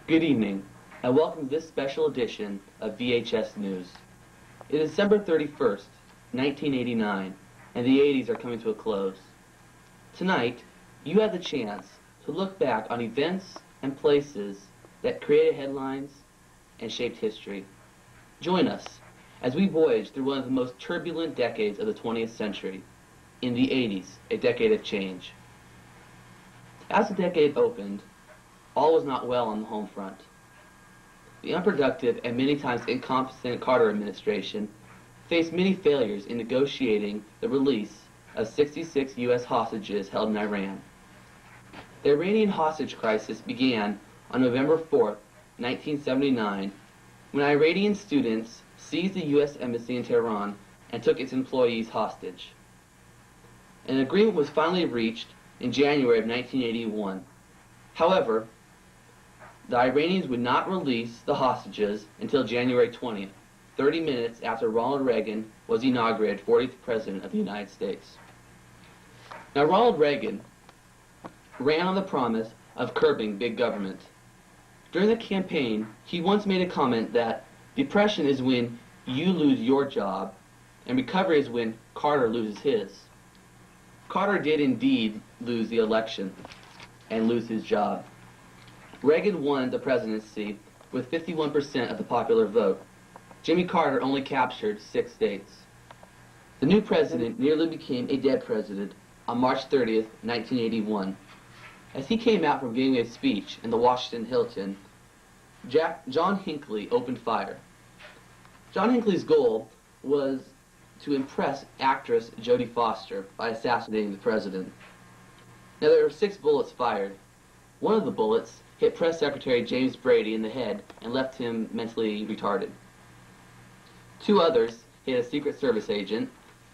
Good evening, and welcome to this special edition of VHS News. It is December 31st, 1989, and the 80s are coming to a close. Tonight, you have the chance to look back on events and places that created headlines and shaped history. Join us as we voyage through one of the most turbulent decades of the 20th century, in the 80s, a decade of change. As the decade opened, all was not well on the home front. The unproductive and many times incompetent Carter administration faced many failures in negotiating the release of 66 U.S. hostages held in Iran. The Iranian hostage crisis began on November 4, 1979, when Iranian students seized the U.S. Embassy in Tehran and took its employees hostage. An agreement was finally reached in January of 1981. However, the Iranians would not release the hostages until January 20th, 30 minutes after Ronald Reagan was inaugurated 40th President of the United States. Now, Ronald Reagan ran on the promise of curbing big government. During the campaign, he once made a comment that depression is when you lose your job, and recovery is when Carter loses his. Carter did indeed lose the election and lose his job. Reagan won the presidency with 51% of the popular vote. Jimmy Carter only captured 6 states. The new president nearly became a dead president on March 30th, 1981. As he came out from giving a speech in the Washington Hilton, John Hinckley opened fire. John Hinckley's goal was to impress actress Jodie Foster by assassinating the president. Now, there were 6 bullets fired. One of the bullets hit Press Secretary James Brady in the head and left him mentally retarded. 2 others hit a Secret Service agent,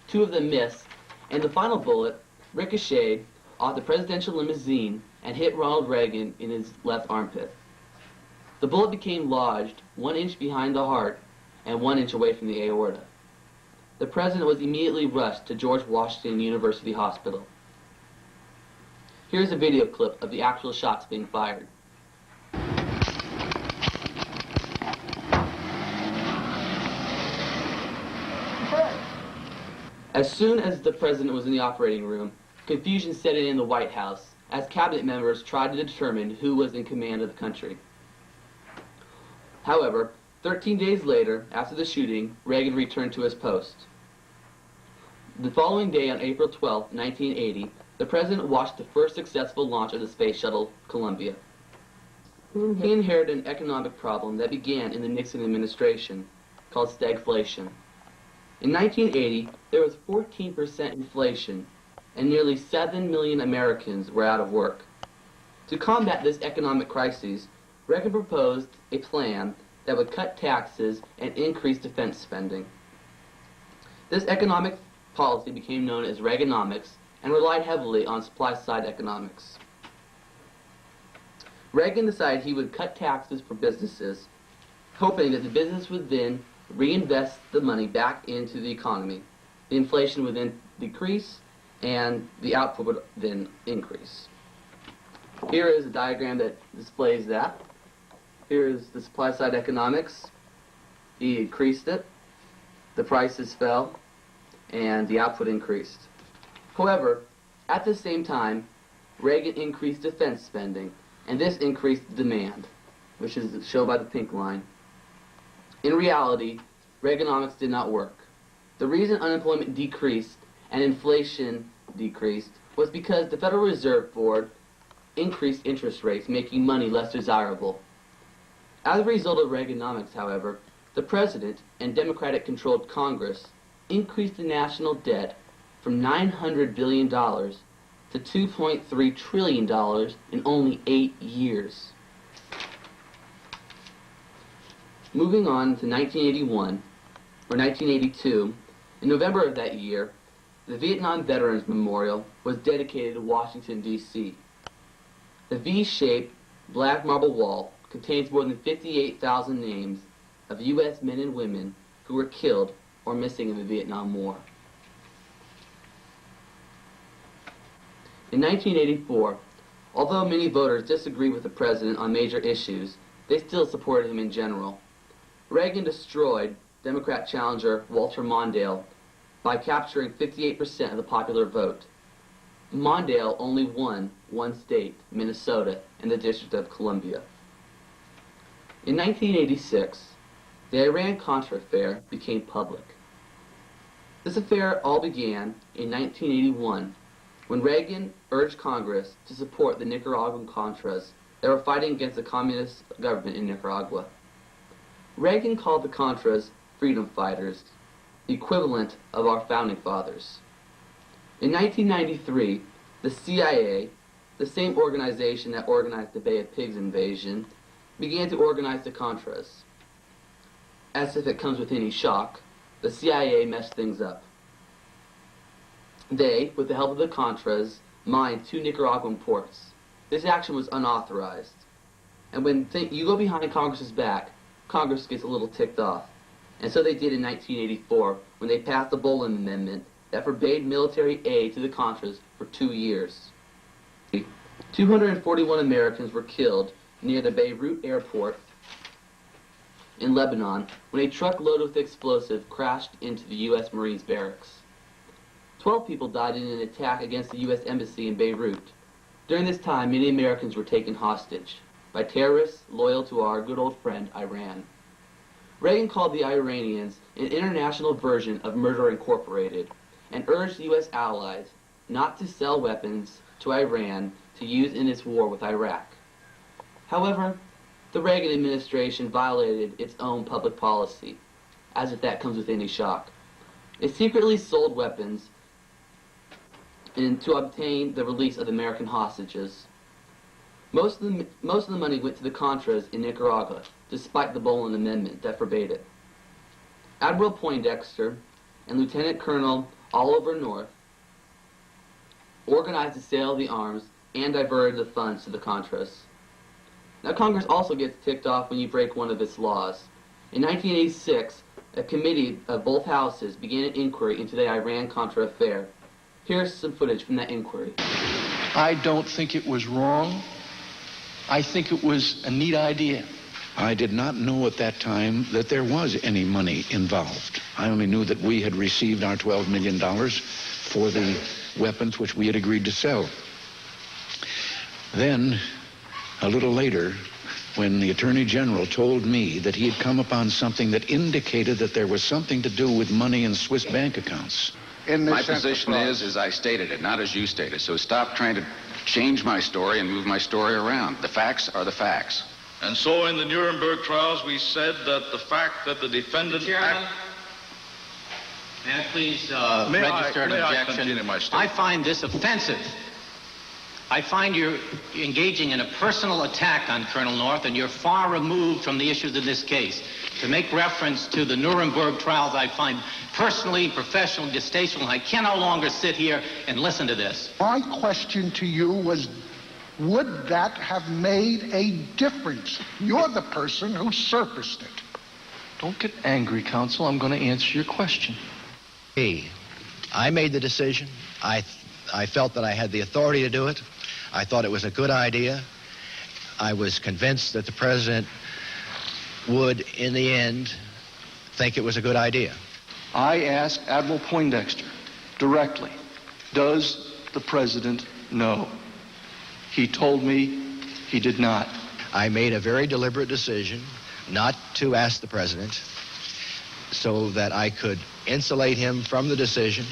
2 of them missed, and the final bullet ricocheted off the presidential limousine and hit Ronald Reagan in his left armpit. The bullet became lodged 1 inch behind the heart and 1 inch away from the aorta. The president was immediately rushed to George Washington University Hospital. Here's a video clip of the actual shots being fired. As soon as the president was in the operating room, confusion set in the White House as cabinet members tried to determine who was in command of the country. However, 13 days later, after the shooting, Reagan returned to his post. The following day, on April 12, 1980, the president watched the first successful launch of the space shuttle, Columbia. He inherited an economic problem that began in the Nixon administration, called stagflation. In 1980, there was 14% inflation, and nearly 7 million Americans were out of work. To combat this economic crisis, Reagan proposed a plan that would cut taxes and increase defense spending. This economic policy became known as Reaganomics and relied heavily on supply-side economics. Reagan decided he would cut taxes for businesses, hoping that the business would then reinvest the money back into the economy. The inflation would then decrease, and the output would then increase. Here is a diagram that displays that. Here is the supply-side economics. He increased it, the prices fell, and the output increased. However, at the same time, Reagan increased defense spending, and this increased demand, which is shown by the pink line. In reality, Reaganomics did not work. The reason unemployment decreased and inflation decreased was because the Federal Reserve Board increased interest rates, making money less desirable. As a result of Reaganomics, however, the President and Democratic-controlled Congress increased the national debt from $900 billion to $2.3 trillion in only 8 years. Moving on to 1981, or 1982, in November of that year, the Vietnam Veterans Memorial was dedicated to Washington, D.C. The V-shaped black marble wall contains more than 58,000 names of U.S. men and women who were killed or missing in the Vietnam War. In 1984, although many voters disagree with the president on major issues, they still supported him in general. Reagan destroyed Democrat challenger Walter Mondale by capturing 58% of the popular vote. Mondale only won one state, Minnesota, and the District of Columbia. In 1986, the Iran-Contra Affair became public. This affair all began in 1981 when Reagan urged Congress to support the Nicaraguan Contras that were fighting against the communist government in Nicaragua. Reagan called the Contras freedom fighters, the equivalent of our founding fathers. In 1993, the CIA, the same organization that organized the Bay of Pigs invasion, began to organize the Contras. As if it comes with any shock, the CIA messed things up. They, with the help of the Contras, mined 2 Nicaraguan ports. This action was unauthorized. And when you go behind Congress's back, Congress gets a little ticked off. And so they did in 1984 when they passed the Boland Amendment that forbade military aid to the Contras for 2 years. 241 Americans were killed near the Beirut airport in Lebanon when a truck loaded with explosive crashed into the U.S. Marines barracks. 12 people died in an attack against the U.S. Embassy in Beirut. During this time, many Americans were taken hostage by terrorists loyal to our good old friend Iran. Reagan called the Iranians an international version of Murder Incorporated and urged U.S. allies not to sell weapons to Iran to use in its war with Iraq. However, the Reagan administration violated its own public policy, as if that comes with any shock. It secretly sold weapons to obtain the release of American hostages. Most of the money went to the Contras in Nicaragua, despite the Boland Amendment that forbade it. Admiral Poindexter and Lieutenant Colonel Oliver North organized the sale of the arms and diverted the funds to the Contras. Now, Congress also gets ticked off when you break one of its laws. In 1986, a committee of both houses began an inquiry into the Iran-Contra Affair. Here's some footage from that inquiry. I don't think it was wrong. I think it was a neat idea. I did not know at that time that there was any money involved. I only knew that we had received our $12 million for the weapons which we had agreed to sell. Then, a little later, when the Attorney General told me that he had come upon something that indicated that there was something to do with money in Swiss bank accounts. My position is as I stated it, not as you stated. So stop trying to change my story and move my story around. The facts are the facts. And so in the Nuremberg trials, we said that the fact that the defendant... May I please register an objection? I find this offensive. I find you're engaging in a personal attack on Colonel North, and you're far removed from the issues in this case. To make reference to the Nuremberg trials, I find personally, professionally, distasteful. I can no longer sit here and listen to this. My question to you was, would that have made a difference? You're the person who surfaced it. Don't get angry, counsel. I'm going to answer your question. I made the decision. I felt that I had the authority to do it. I thought it was a good idea. I was convinced that the president would, in the end, think it was a good idea. I asked Admiral Poindexter directly, does the president know? He told me he did not. I made a very deliberate decision not to ask the president so that I could insulate him from the decision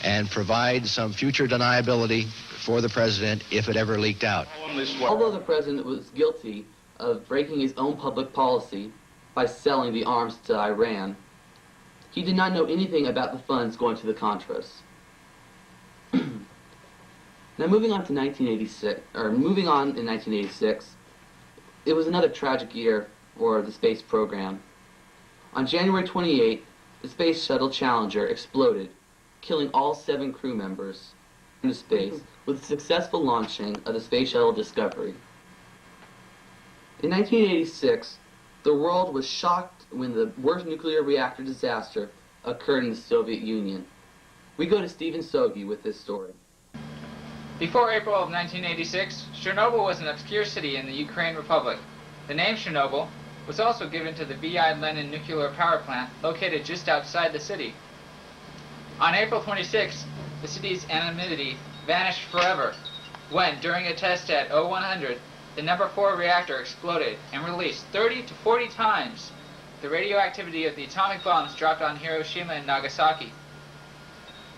and provide some future deniability for the president if it ever leaked out. Although the president was guilty of breaking his own public policy by selling the arms to Iran, he did not know anything about the funds going to the Contras. Now moving on in 1986, it was another tragic year for the space program. On January 28th, the Space Shuttle Challenger exploded, killing all 7 crew members into space with the successful launching of the Space Shuttle Discovery. In 1986, the world was shocked when the worst nuclear reactor disaster occurred in the Soviet Union. We go to Stephen Sogge with this story. Before April of 1986, Chernobyl was an obscure city in the Ukraine Republic. The name Chernobyl was also given to the V.I. Lenin nuclear power plant located just outside the city. On April 26, the city's anonymity vanished forever when, during a test at 0100, the number 4 reactor exploded and released 30 to 40 times the radioactivity of the atomic bombs dropped on Hiroshima and Nagasaki.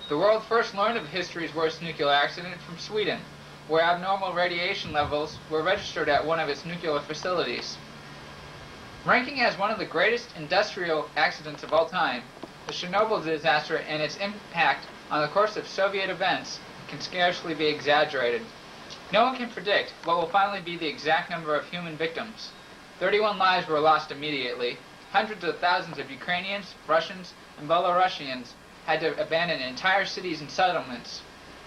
The world first learned of history's worst nuclear accident from Sweden, where abnormal radiation levels were registered at one of its nuclear facilities. Ranking as one of the greatest industrial accidents of all time, the Chernobyl disaster and its impact on the course of Soviet events can scarcely be exaggerated. No one can predict what will finally be the exact number of human victims. 31 lives were lost immediately. Hundreds of thousands of Ukrainians, Russians, and Belarusians had to abandon entire cities and settlements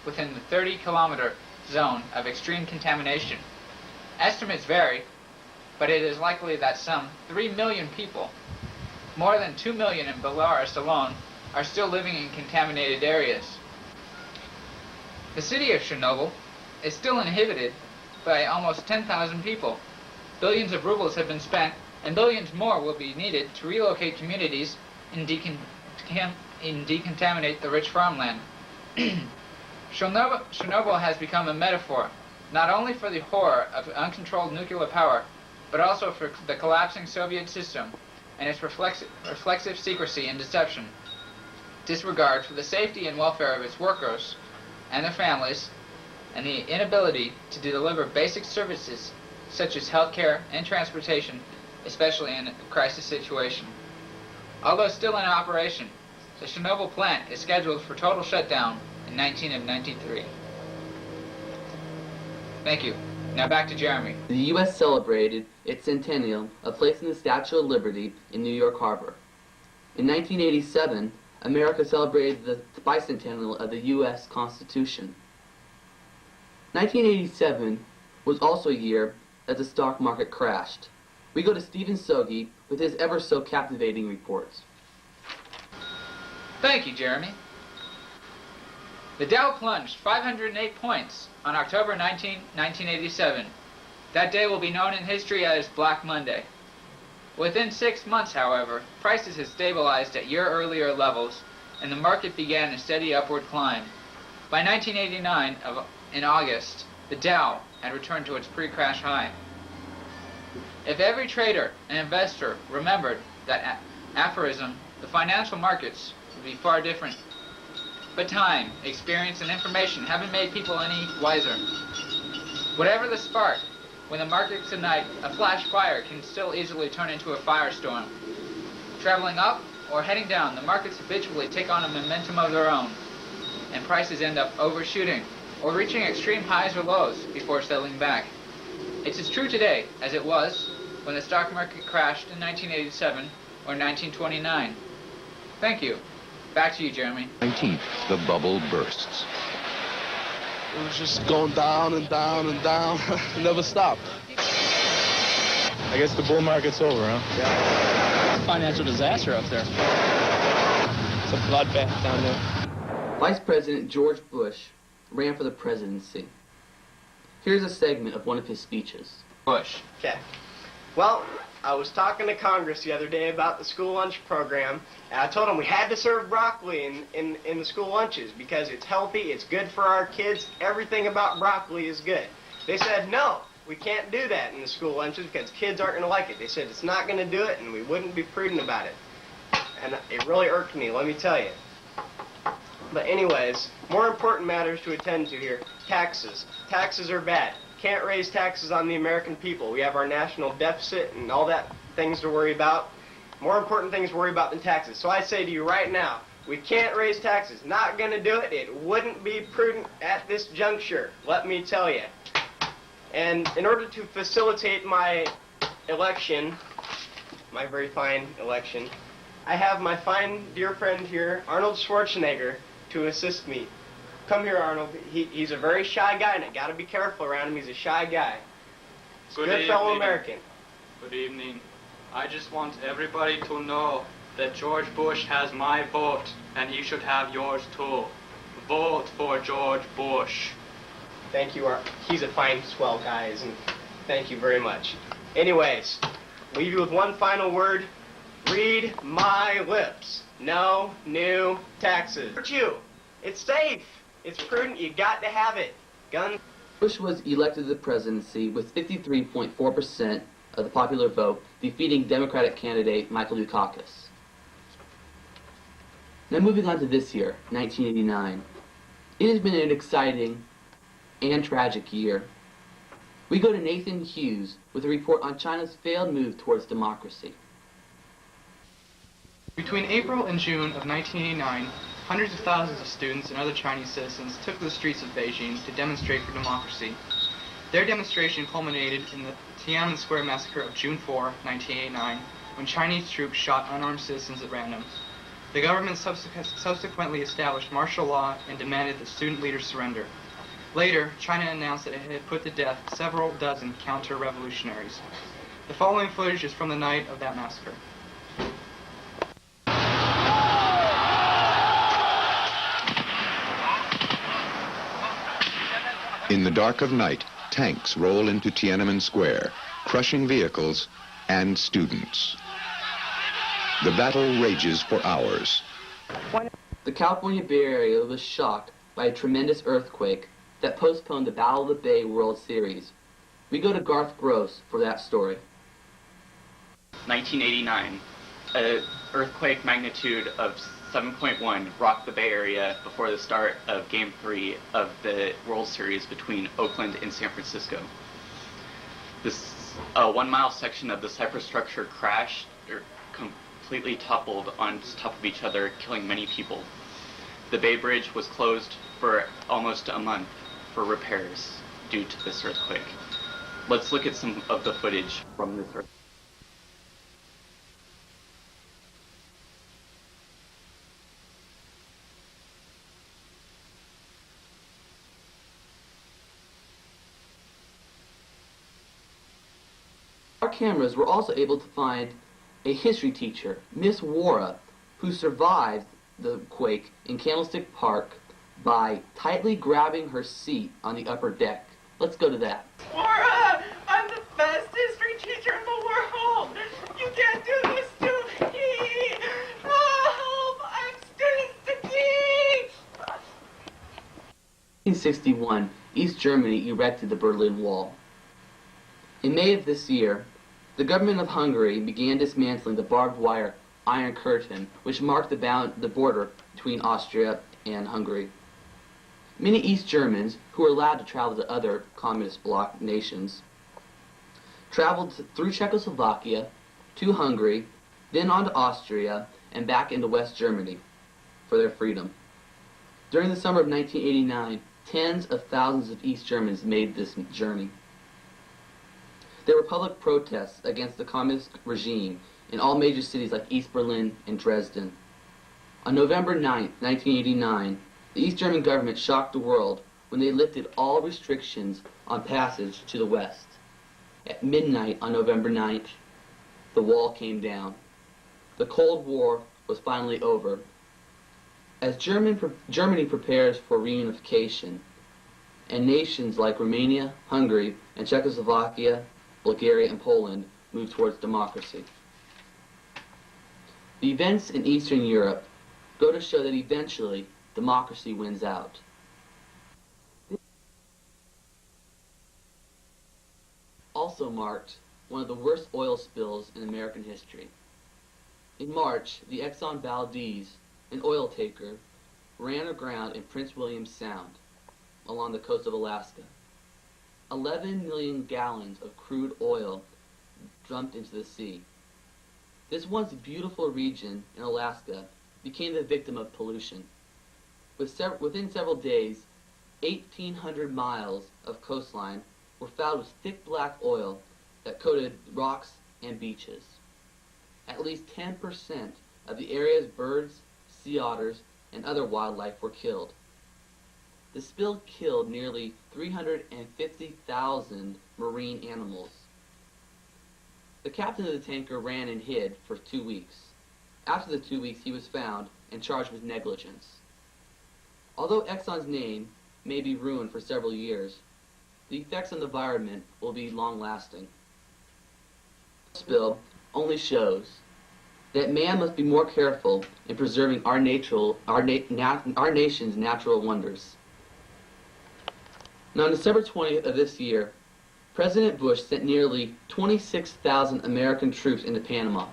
within the 30-kilometer zone of extreme contamination. Estimates vary, but it is likely that some 3 million people, more than 2 million in Belarus alone, are still living in contaminated areas. The city of Chernobyl is still inhabited by almost 10,000 people. Billions of rubles have been spent, and billions more will be needed to relocate communities and decontaminate the rich farmland. Chernobyl has become a metaphor, not only for the horror of uncontrolled nuclear power, but also for the collapsing Soviet system and its reflexive secrecy and deception, disregard for the safety and welfare of its workers and their families, and the inability to deliver basic services such as healthcare and transportation, especially in a crisis situation. Although still in operation, the Chernobyl plant is scheduled for total shutdown in 1993. Thank you. Now back to Jeremy. The U.S. celebrated its centennial of placing the Statue of Liberty in New York Harbor. In 1987, America celebrated the Bicentennial of the U.S. Constitution. 1987 was also a year that the stock market crashed. We go to Stephen Sogge with his ever so captivating reports. Thank you, Jeremy. The Dow plunged 508 points on October 19, 1987. That day will be known in history as Black Monday. Within 6 months, however, prices had stabilized at year-earlier levels, and the market began a steady upward climb. By 1989, in August, the Dow had returned to its pre-crash high. If every trader and investor remembered that aphorism, the financial markets would be far different. But time, experience, and information haven't made people any wiser. Whatever the spark, when the markets ignite, a flash fire can still easily turn into a firestorm. Traveling up or heading down, the markets habitually take on a momentum of their own, and prices end up overshooting or reaching extreme highs or lows before settling back. It's as true today as it was when the stock market crashed in 1987 or 1929. Thank you. Back to you, Jeremy. 19th, the bubble bursts. It was just going down and down and down. It never stopped. I guess the bull market's over, huh? Yeah. Financial disaster up there. It's a bloodbath down there. Vice President George Bush ran for the presidency. Here's a segment of one of his speeches. Bush. Okay. Well, I was talking to Congress the other day about the school lunch program, and I told them we had to serve broccoli in the school lunches because it's healthy, it's good for our kids, everything about broccoli is good. They said, no, we can't do that in the school lunches because kids aren't going to like it. They said it's not going to do it and we wouldn't be prudent about it. And it really irked me, let me tell you. But anyways, more important matters to attend to here. Taxes. Taxes are bad. Can't raise taxes on the American people. We have our national deficit and all that things to worry about. More important things to worry about than taxes. So I say to you right now, we can't raise taxes. Not going to do it. It wouldn't be prudent at this juncture, let me tell you. And in order to facilitate my election, my very fine election, I have my fine dear friend here, Arnold Schwarzenegger, to assist me. Come here, Arnold. He's a very shy guy, and I got to be careful around him. He's a shy guy. He's a good fellow American. Good evening. I just want everybody to know that George Bush has my vote, and he should have yours too. Vote for George Bush. Thank you, He's a fine, swell guy, isn't he? Thank you very much. Anyways, leave you with one final word. Read my lips. No new taxes. For you. It's safe. It's prudent. You got to have it. Gun. Bush was elected to the presidency with 53.4% of the popular vote, defeating Democratic candidate Michael Dukakis. Now moving on to this year, 1989. It has been an exciting and tragic year. We go to Nathan Hughes with a report on China's failed move towards democracy. Between April and June of 1989, hundreds of thousands of students and other Chinese citizens took to the streets of Beijing to demonstrate for democracy. Their demonstration culminated in the Tiananmen Square massacre of June 4, 1989, when Chinese troops shot unarmed citizens at random. The government subsequently established martial law and demanded that student leaders surrender. Later, China announced that it had put to death several dozen counter-revolutionaries. The following footage is from the night of that massacre. In the dark of night, tanks roll into Tiananmen Square, crushing vehicles and students. The battle rages for hours. The California Bay Area was shocked by a tremendous earthquake that postponed the Battle of the Bay World Series. We go to Garth Gross for that story. 1989, an earthquake magnitude of 7.1 rocked the Bay Area before the start of Game 3 of the World Series between Oakland and San Francisco. This 1-mile section of the superstructure crashed or completely toppled on top of each other, killing many people. The Bay Bridge was closed for almost a month for repairs due to this earthquake. Let's look at some of the footage from this earthquake. Our cameras were also able to find a history teacher, Miss Wara, who survived the quake in Candlestick Park by tightly grabbing her seat on the upper deck. Let's go to that. Wara, I'm the best history teacher in the world. You can't do this to me. Help! I'm student sticky. 1961, East Germany erected the Berlin Wall. In May of this year, the government of Hungary began dismantling the barbed wire Iron Curtain, which marked the border between Austria and Hungary. Many East Germans, who were allowed to travel to other communist bloc nations, traveled through Czechoslovakia, to Hungary, then on to Austria, and back into West Germany for their freedom. During the summer of 1989, tens of thousands of East Germans made this journey. There were public protests against the communist regime in all major cities like East Berlin and Dresden. On November 9, 1989, the East German government shocked the world when they lifted all restrictions on passage to the west. At midnight on November 9th, the wall came down. The Cold War was finally over. As Germany prepares for reunification, and nations like Romania, Hungary, and Czechoslovakia, Bulgaria, and Poland move towards democracy. The events in Eastern Europe go to show that eventually democracy wins out. Also marked one of the worst oil spills in American history. In March, the Exxon Valdez, an oil tanker, ran aground in Prince William Sound along the coast of Alaska. 11 million gallons of crude oil dumped into the sea. This once beautiful region in Alaska became the victim of pollution. Within several days, 1,800 miles of coastline were fouled with thick black oil that coated rocks and beaches. At least 10% of the area's birds, sea otters, and other wildlife were killed. The spill killed nearly 350,000 marine animals. The captain of the tanker ran and hid for 2 weeks. After the 2 weeks, he was found and charged with negligence. Although Exxon's name may be ruined for several years, the effects on the environment will be long-lasting. Bill only shows that man must be more careful in preserving our nation's natural wonders. Now, on December 20th of this year, President Bush sent nearly 26,000 American troops into Panama.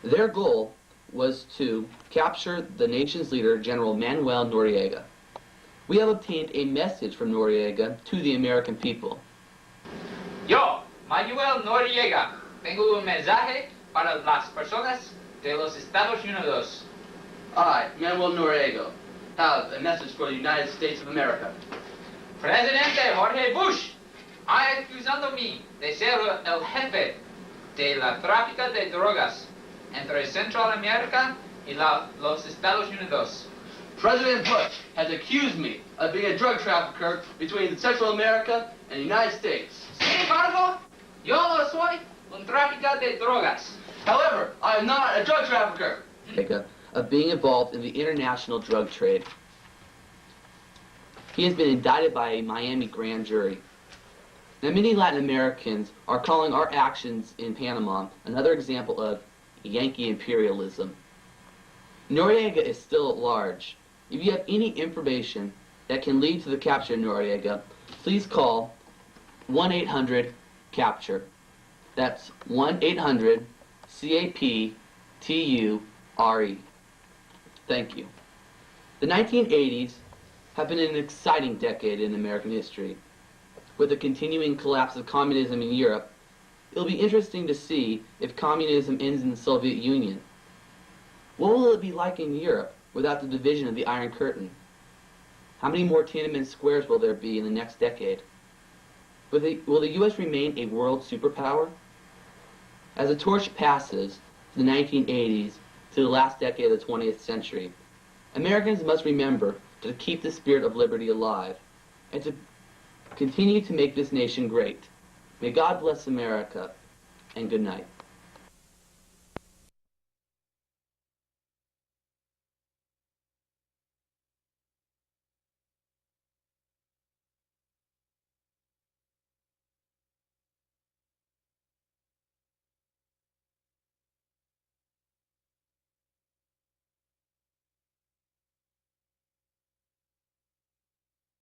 Their goal was to capture the nation's leader, General Manuel Noriega. We have obtained a message from Noriega to the American people. Yo, Manuel Noriega, tengo un mensaje para las personas de los Estados Unidos. I, Manuel Noriega, have a message for the United States of America. Presidente Jorge Bush, ha acusado-me de ser el jefe de la tráfico de drogas entre Central America y los Estados Unidos. President Bush has accused me of being a drug trafficker between Central America and the United States. Sin embargo, yo no soy un tráfico de drogas. However, I am not a drug trafficker. Of being involved in the international drug trade. He has been indicted by a Miami grand jury. Now, many Latin Americans are calling our actions in Panama another example of Yankee imperialism. Noriega is still at large. If you have any information that can lead to the capture of Noriega, please call 1-800-CAPTURE. That's 1-800-CAPTURE. Thank you. The 1980s have been an exciting decade in American history. With the continuing collapse of communism in Europe, it'll be interesting to see if communism ends in the Soviet Union. What will it be like in Europe without the division of the Iron Curtain? How many more Tiananmen squares will there be in the next decade? Will the U.S. remain a world superpower? As the torch passes to the 1980s to the last decade of the 20th century, Americans must remember to keep the spirit of liberty alive and to continue to make this nation great. May God bless America, and good night.